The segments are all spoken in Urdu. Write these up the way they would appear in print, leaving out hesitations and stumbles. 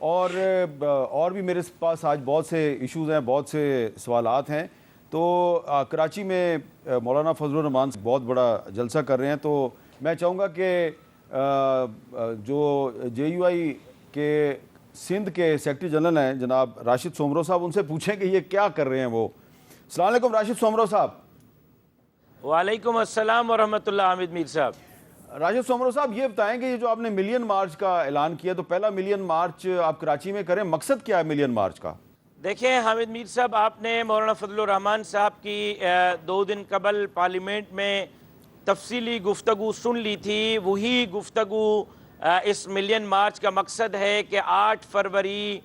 اور بھی میرے پاس آج بہت سے ایشوز ہیں, بہت سے سوالات ہیں. تو کراچی میں مولانا فضل الرحمان بہت بڑا جلسہ کر رہے ہیں, تو میں چاہوں گا کہ جو JUI کے سندھ کے سیکرٹری جنرل ہیں جناب راشد سومرو صاحب, ان سے پوچھیں کہ یہ کیا کر رہے ہیں وہ. السلام علیکم راشد سومرو صاحب. وعلیکم السلام ورحمۃ اللہ. حامد میر صاحب. راشد سومرو صاحب, یہ بتائیں کہ یہ جو آپ نے ملین مارچ کا اعلان کیا, تو پہلا ملین مارچ آپ کراچی میں کریں, مقصد کیا ہے ملین مارچ کا؟ دیکھیں حامد میر صاحب, آپ نے مولانا فضل الرحمان صاحب کی 2 دن قبل پارلیمنٹ میں تفصیلی گفتگو سن لی تھی. وہی گفتگو اس ملین مارچ کا مقصد ہے کہ 8 فروری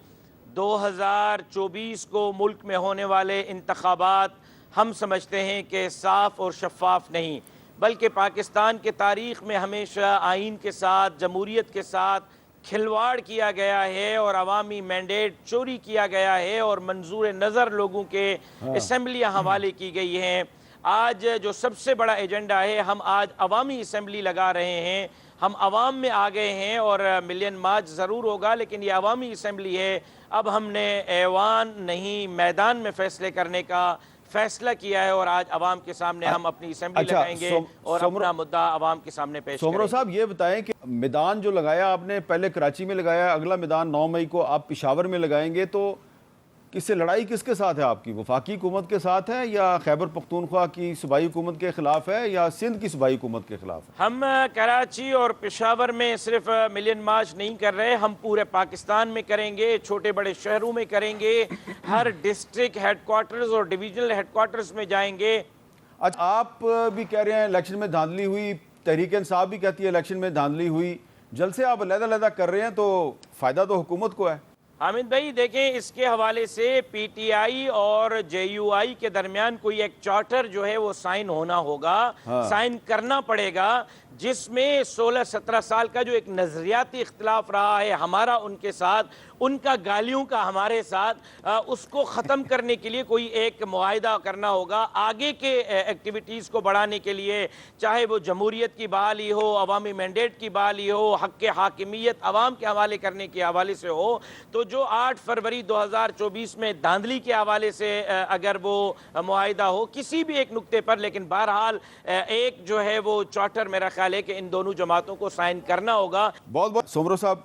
2024 کو ملک میں ہونے والے انتخابات ہم سمجھتے ہیں کہ صاف اور شفاف نہیں, بلکہ پاکستان کے تاریخ میں ہمیشہ آئین کے ساتھ, جمہوریت کے ساتھ کھلواڑ کیا گیا ہے اور عوامی مینڈیٹ چوری کیا گیا ہے اور منظور نظر لوگوں کے اسمبلیاں حوالے کی گئی ہیں. آج جو سب سے بڑا ایجنڈا ہے, ہم آج عوامی اسمبلی لگا رہے ہیں. ہم عوام میں آ گئے ہیں اور ملین مارچ ضرور ہوگا, لیکن یہ عوامی اسمبلی ہے. اب ہم نے ایوان نہیں میدان میں فیصلے کرنے کا فیصلہ کیا ہے, اور آج عوام کے سامنے ہم اپنی اسمبلی لگائیں گے اور اپنا مدعا عوام کے سامنے پیش کریں گے. سومرو صاحب, یہ بتائیں کہ میدان جو لگایا آپ نے, پہلے کراچی میں لگایا, اگلا میدان 9 مئی کو آپ پشاور میں لگائیں گے, تو کس سے لڑائی کس کے ساتھ ہے آپ کی؟ وفاقی حکومت کے ساتھ ہے, یا خیبر پختونخوا کی صوبائی حکومت کے خلاف ہے, یا سندھ کی صوبائی حکومت کے خلاف ہے؟ ہم کراچی اور پشاور میں صرف ملین مارچ نہیں کر رہے, ہم پورے پاکستان میں کریں گے, چھوٹے بڑے شہروں میں کریں گے, ہر ڈسٹرکٹ ہیڈ کوارٹرز اور ڈویژنل ہیڈ کوارٹرز میں جائیں گے. اچھا, آپ بھی کہہ رہے ہیں الیکشن میں دھاندلی ہوئی, تحریک انصاف بھی کہتی ہے الیکشن میں دھاندلی ہوئی, جلسے آپ علیحدہ کر رہے ہیں, تو فائدہ تو حکومت کو ہے. حامد بھائی دیکھیں, اس کے حوالے سے PTI اور JUI کے درمیان کوئی ایک چارٹر جو ہے وہ سائن ہونا ہوگا, سائن کرنا پڑے گا, جس میں 16-17 سال کا جو ایک نظریاتی اختلاف رہا ہے ہمارا ان کے ساتھ, ان کا گالیوں کا ہمارے ساتھ, اس کو ختم کرنے کے لیے کوئی ایک معاہدہ کرنا ہوگا. آگے کے ایکٹیویٹیز کو بڑھانے کے لیے, چاہے وہ جمہوریت کی بحالی ہو, عوامی مینڈیٹ کی بحالی ہو, حق حاکمیت عوام کے حوالے کرنے کے حوالے سے ہو, تو جو 8 فروری 2024 میں دھاندلی کے حوالے سے اگر وہ معاہدہ ہو کسی بھی ایک نقطے پر, لیکن بہرحال ایک جو ہے وہ چارٹر میرا خیال ہے کہ ان دونوں جماعتوں کو سائن کرنا ہوگا. بہت بہت سومرو صاحب,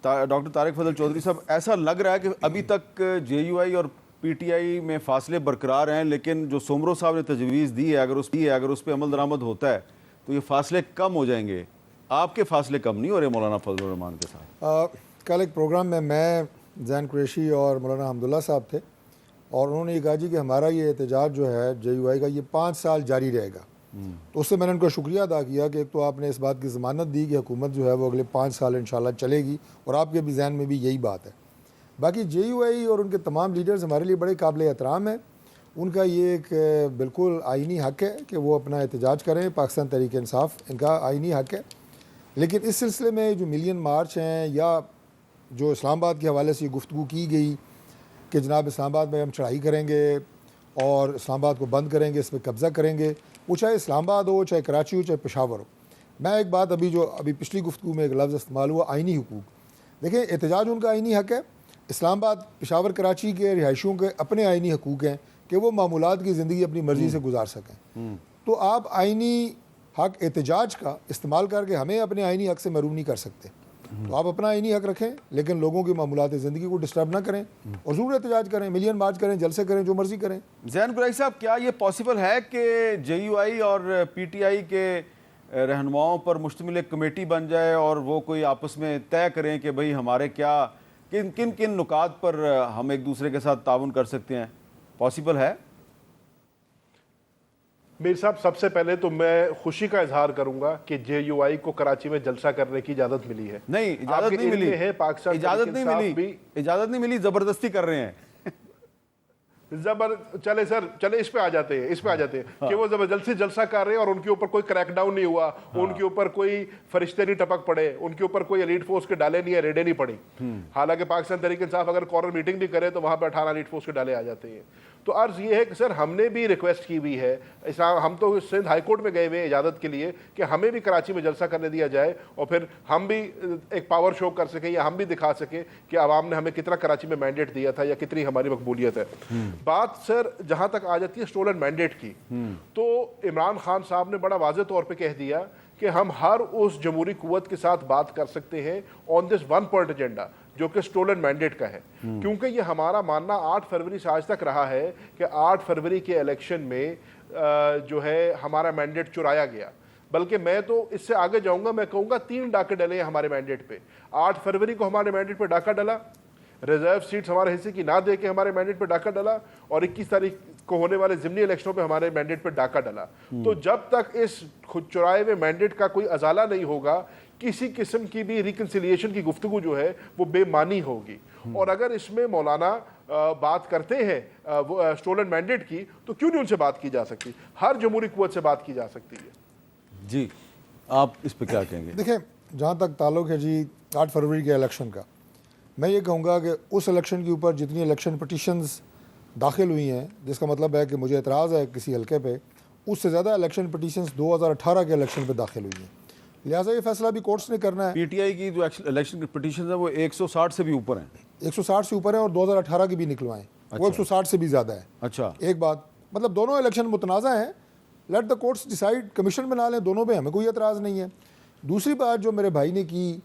ڈاکٹر طارق فضل چودھری صاحب, ایسا لگ رہا ہے کہ ابھی تک JUI اور PTI میں فاصلے برقرار ہیں, لیکن جو سومرو صاحب نے تجویز دی ہے, اگر اس پہ عمل درآمد ہوتا ہے تو یہ فاصلے کم ہو جائیں گے. آپ کے فاصلے کم نہیں ہو رہے مولانا فضل الرحمان کے ساتھ؟ کل ایک پروگرام میں زین قریشی اور مولانا حمداللہ صاحب تھے, اور انہوں نے یہ کہا جی کہ ہمارا یہ احتجاج جو ہے JUI کا یہ 5 سال جاری رہے گا. تو اس سے میں نے ان کا شکریہ ادا کیا کہ ایک تو آپ نے اس بات کی ضمانت دی کہ حکومت جو ہے وہ اگلے 5 سال انشاءاللہ چلے گی, اور آپ کے بھی ذہن میں بھی یہی بات ہے. باقی JUI اور ان کے تمام لیڈرز ہمارے لیے بڑے قابل احترام ہیں. ان کا یہ ایک بالکل آئینی حق ہے کہ وہ اپنا احتجاج کریں, پاکستان تحریک انصاف ان کا آئینی حق ہے. لیکن اس سلسلے میں جو ملین مارچ ہیں, یا جو اسلام آباد کے حوالے سے یہ گفتگو کی گئی کہ جناب اسلام آباد میں ہم چڑھائی کریں گے اور اسلام آباد کو بند کریں گے, اس پہ قبضہ کریں گے, وہ چاہے اسلام آباد ہو, چاہے کراچی ہو, چاہے پشاور ہو. میں ایک بات ابھی پچھلی گفتگو میں ایک لفظ استعمال ہوا, آئینی حقوق. دیکھیں, احتجاج ان کا آئینی حق ہے. اسلام آباد, پشاور, کراچی کے رہائشیوں کے اپنے آئینی حقوق ہیں کہ وہ معمولات کی زندگی اپنی مرضی سے گزار سکیں. تو آپ آئینی حق احتجاج کا استعمال کر کے ہمیں اپنے آئینی حق سے محروم نہیں کر سکتے. تو آپ اپنا آئینی حق رکھیں, لیکن لوگوں کی معمولات زندگی کو ڈسٹرب نہ کریں, اور ضرور احتجاج کریں, ملین مارچ کریں, جلسے کریں, جو مرضی کریں. زین قریشی صاحب, کیا یہ پاسبل ہے کہ JUI اور PTI کے رہنماؤں پر مشتمل ایک کمیٹی بن جائے اور وہ کوئی آپس میں طے کریں کہ بھئی ہمارے کیا کن نکات پر ہم ایک دوسرے کے ساتھ تعاون کر سکتے ہیں؟ پاسبل ہے؟ میر صاحب, سب سے پہلے تو میں خوشی کا اظہار کروں گا کہ JUI کو کراچی میں جلسہ کرنے کی اجازت ملی ہے. نہیں, اجازت نہیں ملی ہے, اجازت نہیں ملی, زبردستی کر رہے ہیں. چلے اس پہ آ جاتے ہیں کہ وہ زبردستی جلسہ کر رہے ہیں اور ان کے اوپر کوئی کریک ڈاؤن نہیں ہوا, ان کے اوپر کوئی فرشتے نہیں ٹپک پڑے, ان کے اوپر کوئی ایلیٹ فورس کے ڈالے نہیں ہے, ریڈیں نہیں پڑی. حالانکہ پاکستان تحریک انصاف اگر کارنر میٹنگ بھی کرے تو وہاں پہ 18 ایلیٹ فورس کے ڈالے آ جاتے ہیں. تو عرض یہ ہے کہ سر ہم نے بھی ریکویسٹ کی ہوئی ہے، ہم تو سندھ ہائی کورٹ میں گئے ہوئے ہیں اجازت کے لیے کہ ہمیں بھی کراچی میں جلسہ کرنے دیا جائے اور پھر ہم بھی ایک پاور شو کر سکیں یا ہم بھی دکھا سکیں کہ عوام نے ہمیں کتنا کراچی میں مینڈیٹ دیا تھا یا کتنی ہماری مقبولیت ہے۔ بات سر جہاں تک آ جاتی ہے اسٹولن مینڈیٹ کی، تو عمران خان صاحب نے بڑا واضح طور پہ کہہ دیا کہ ہم ہر اس جمہوری قوت کے ساتھ بات کر سکتے ہیں آن دس ون پوائنٹ ایجنڈا جو کہ اسٹولن مینڈیٹ کا ہے، کیونکہ یہ ہمارا ماننا 8 فروری سے آج تک رہا ہے کہ 8 فروری کے الیکشن میں جو ہے ہمارا مینڈیٹ چرایا گیا۔ بلکہ میں تو اس سے آگے جاؤں گا، میں کہوں گا 3 ڈاکے ڈلے ہیں ہمارے مینڈیٹ پہ۔ 8 فروری کو ہمارے مینڈیٹ پہ ڈاکہ ڈلا، ریزرو سیٹس ہمارے حصے کی نہ دے کے ہمارے مینڈیٹ پہ ڈاکہ ڈلا، اور 21 تاریخ کو ہونے والے ضمنی الیکشنوں پہ ہمارے مینڈیٹ پہ ڈاکہ ڈلا۔ تو جب تک اس خود چرائے ہوئے مینڈیٹ کا کوئی ازالہ نہیں ہوگا، کسی قسم کی بھی ریکنسیلیشن کی گفتگو جو ہے وہ بے معنی ہوگی۔ اور اگر اس میں مولانا بات کرتے ہیں اسٹولن مینڈیٹ کی، تو کیوں نہیں ان سے بات کی جا سکتی؟ ہر جمہوری قوت سے بات کی جا سکتی ہے۔ جی آپ اس پہ کیا کہیں گے؟ دیکھیں جہاں تک تعلق ہے جی 8 فروری کے الیکشن کا، میں یہ کہوں گا کہ اس الیکشن کے اوپر جتنی الیکشن پٹیشنز داخل ہوئی ہیں، جس کا مطلب ہے کہ مجھے اعتراض ہے کسی حلقے پہ، اس سے زیادہ الیکشن پٹیشنز 2018 کے الیکشن پہ داخل ہوئی ہیں، لہٰذا یہ فیصلہ بھی کورٹس نے کرنا ہے۔ پی ٹی آئی کی جو الیکشن پٹیشنز ہیں وہ 160 سے بھی اوپر ہیں، 160 سے اوپر ہیں، اور 2018 کی بھی نکلوائیں، وہ 160 سے بھی زیادہ ہے۔ اچھا، ایک بات مطلب دونوں الیکشن متنازع ہیں، let the courts decide, commission بنا لیں، دونوں پہ ہمیں کوئی اعتراض نہیں ہے۔ دوسری بات جو میرے بھائی نے کی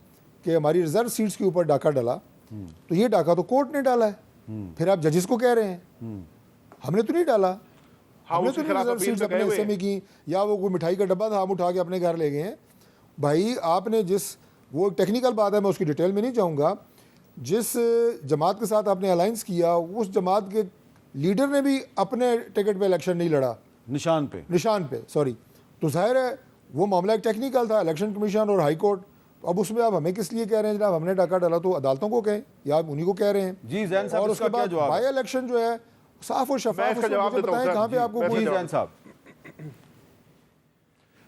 کہ ہماری ریزرو سیٹس کے اوپر ڈاکہ ڈالا، تو یہ ڈاکہ تو کورٹ نے ڈالا ہے، پھر آپ ججز کو کہہ رہے ہیں ہم نے تو نہیں ڈالا، ہم نے تو نہیں ریزرو سیٹس اپنے حصے میں کی، یا وہ کوئی مٹھائی کا ڈبہ تھا ہم اٹھا کے اپنے گھر لے گئے ہیں۔ بھائی آپ نے وہ ٹیکنیکل بات ہے، میں اس کی ڈیٹیل میں نہیں جاؤں گا، جس جماعت کے ساتھ آپ نے الائنس کیا اس جماعت کے لیڈر نے بھی اپنے ٹکٹ پہ الیکشن نہیں لڑا، نشان پہ سوری، تو ظاہر ہے وہ معاملہ ایک ٹیکنیکل تھا، الیکشن کمیشن اور ہائی کورٹ۔ اب اس میں آپ ہمیں کس لیے کہہ رہے ہیں جناب ہم نے ڈاکہ ڈالا؟ تو عدالتوں کو کہیں یا آپ انہی کو کہہ رہے ہیں۔ جی زین صاحب اور اس کے بعد جواب بائی الیکشن جو ہے صاف و شفاف، بتائیں کہاں پہ آپ کو کوئی زین صاحب؟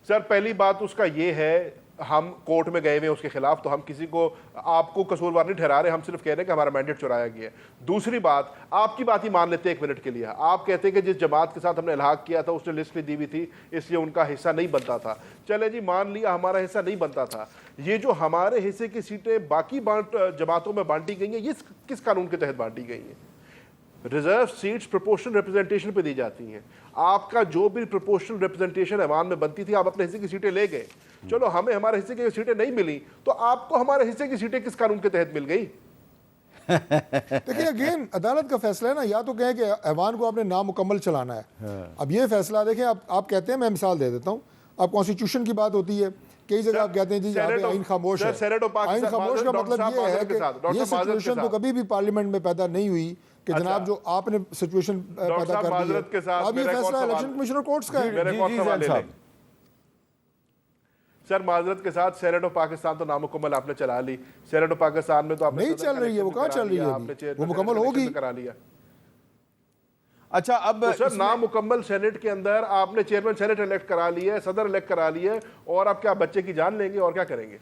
سر پہلی بات اس کا یہ ہے، ہم کورٹ میں گئے ہوئے اس کے خلاف، تو ہم کسی کو آپ کو قصوروار نہیں ٹھہرا رہے، ہم صرف کہہ رہے ہیں کہ ہمارا مینڈیٹ چرایا گیا ہے۔ دوسری بات، آپ کی بات ہی مان لیتے ہیں 1 منٹ کے لیے، آپ کہتے ہیں کہ جس جماعت کے ساتھ ہم نے الحاق کیا تھا اس نے لسٹ نہیں دی ہوئی تھی اس لیے ان کا حصہ نہیں بنتا تھا۔ چلے جی مان لیا ہمارا حصہ نہیں بنتا تھا، یہ جو ہمارے حصے کی سیٹیں باقی جماعتوں میں بانٹی گئی ہیں، یہ کس قانون کے تحت بانٹی گئی ہیں؟ ریزرو سیٹس پروپورشنل ریپرزنٹیشن پہ دی جاتی ہیں، آپ کا جو بھی پروپورشنل ریپرزنٹیشن ایوان میں بنتی تھی آپ اپنے حصے کی سیٹیں لے گئے، چلو ہمیں ہمارے حصے کی سیٹیں نہیں ملی تو آپ کو ہمارے حصے کی سیٹیں کس قانون کے تحت مل گئی؟ دیکھیں اگین عدالت کا فیصلہ ہے نا، یا تو کہیں کہ ایوان کو آپ نے نامکمل چلانا ہے، اب یہ فیصلہ دیکھیں آپ کہتے ہیں، میں مثال دے دیتا ہوں، اب کانسٹیٹیوشن کی بات ہوتی ہے، کئی جگہ آپ کہتے ہیں جی یہاں پہ آئین خاموش ہے، آئین خاموش کا مطلب یہ ہے کہ یہ سچویشن تو کبھی بھی پارلیمنٹ میں پیدا نہیں ہوئی کہ جناب جو آپ نے سچویشن پیدا کر دی ہے، اب یہ فیصلہ الیکشن کمیشن اور کورٹس کا ہے۔ سر معذرت کے ساتھ سینیٹ آف پاکستان تو نامکمل آپ نے چلا لی، سینیٹ آف پاکستان میں تو آپ نے نہیں چل رہی ہے، وہ کہاں چل رہی ہے، وہ مکمل ہوگی کرا لیا۔ اچھا اب سر نامکمل سینٹ کے اندر آپ نے چیئرمین سینٹ الیکٹ کرا لیا ہے، صدر الیکٹ کرا لیا ہے، اور آپ کیا بچے کی جان لیں گے اور کیا کریں گے؟